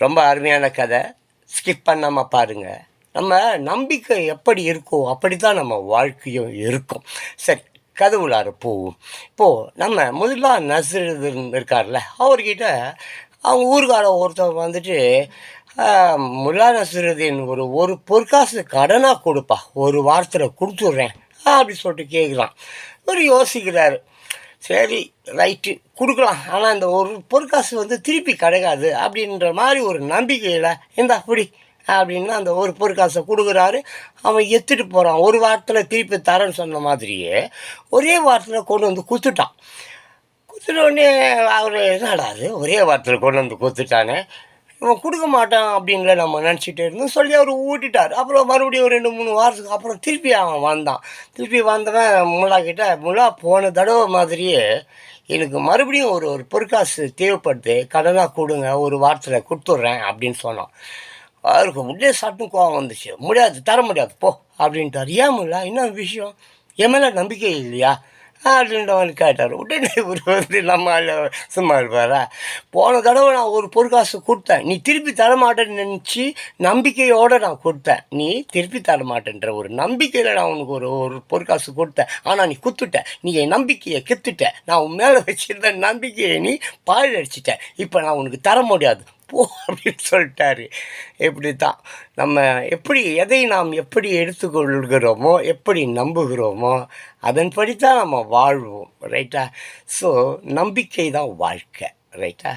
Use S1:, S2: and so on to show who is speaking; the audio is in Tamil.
S1: ரொம்ப அருமையான கதை. ஸ்கிப் பண்ணாமல் பாருங்கள். நம்ம நம்பிக்கை எப்படி இருக்கோ அப்படி தான் நம்ம வாழ்க்கையும் இருக்கும். சரி, கதை உள்ளார போவோம். இப்போது நம்ம முதலா நஸ்ருதீன் இருக்கார்ல, அவர்கிட்ட அவங்க ஊருக்கார ஒருத்தர் வந்துட்டு, முல்லா நஸ்ருதீன் ஒரு பொற்காசு கடனாக கொடுப்பா, ஒரு வாரத்தில் கொடுத்துட்றேன் அப்படி சொல்லிட்டு கேட்குறான். இவர் யோசிக்கிறாரு. சரி, ரைட்டு, கொடுக்கலாம். ஆனால் இந்த ஒரு பொற்காசு திருப்பி கிடைக்காது அப்படின்ற மாதிரி ஒரு நம்பிக்கையில், இந்த அப்படி அப்படின்னு அந்த ஒரு பொற்காசை கொடுக்குறாரு. அவன் எடுத்துகிட்டு போகிறான். ஒரு வாரத்தில் திருப்பி தரேன்னு சொன்ன மாதிரியே ஒரே வாரத்தில் கொண்டு வந்து கொடுத்துட்டான். கொடுத்துட்டோடனே அவர் என்னடாது ஒரே வாரத்தில் கொண்டு வந்து கொடுத்துட்டானே, இவன் கொடுக்க மாட்டான் அப்படிங்கிற நம்ம நினச்சிட்டே இருந்தோம் சொல்லி அவர் ஊட்டிட்டார். அப்புறம் மறுபடியும் ஒரு 2-3 வாரத்துக்கு அப்புறம் திருப்பி அவன் வந்தான். திருப்பி வந்தவன் முல்லா கிட்ட, முல்லா போன தடவை மாதிரியே எனக்கு மறுபடியும் ஒரு பொற்காசு தேவைப்படுது, கடனாக கொடுங்க, ஒரு வாரத்தில் கொடுத்துட்றேன் அப்படின்னு சொன்னான். அவருக்கு உடனே சட்டும் கோவம் வந்துச்சு. முடியாது, தர முடியாது, போ அப்படின்ட்டார். ஏன் முல்லா, என்ன விஷயம், என் மேலே நம்பிக்கை இல்லையா அப்படின்றவன் கேட்டார். உடனே இவர் நம்ம சும்மா இருப்பாரா, போன தடவை நான் ஒரு பொற்காசு கொடுத்தேன், நீ திருப்பி தரமாட்டேன்னு நினச்சி நம்பிக்கையோடு நான் கொடுத்தேன், நீ திருப்பி தரமாட்டேன்ற ஒரு நம்பிக்கையில் நான் உனக்கு ஒரு பொற்காசு கொடுத்தேன். ஆனால் நீ குத்துட்ட, நீ என் நம்பிக்கையை கெத்துட்ட, நான் உன் மேலே வச்சிருந்த நம்பிக்கையை நீ பாழ் அடிச்சிட்ட, இப்போ நான் உனக்கு தர முடியாது, போ அப்படின்னு சொல்லிட்டாரு. இப்படி தான் நம்ம எதை நாம் எப்படி எடுத்துக்கொள்கிறோமோ, எப்படி நம்புகிறோமோ அதன்படி தான் நம்ம வாழ்வோம். ரைட்டா? ஸோ நம்பிக்கை தான் வாழ்க்கை. ரைட்டா?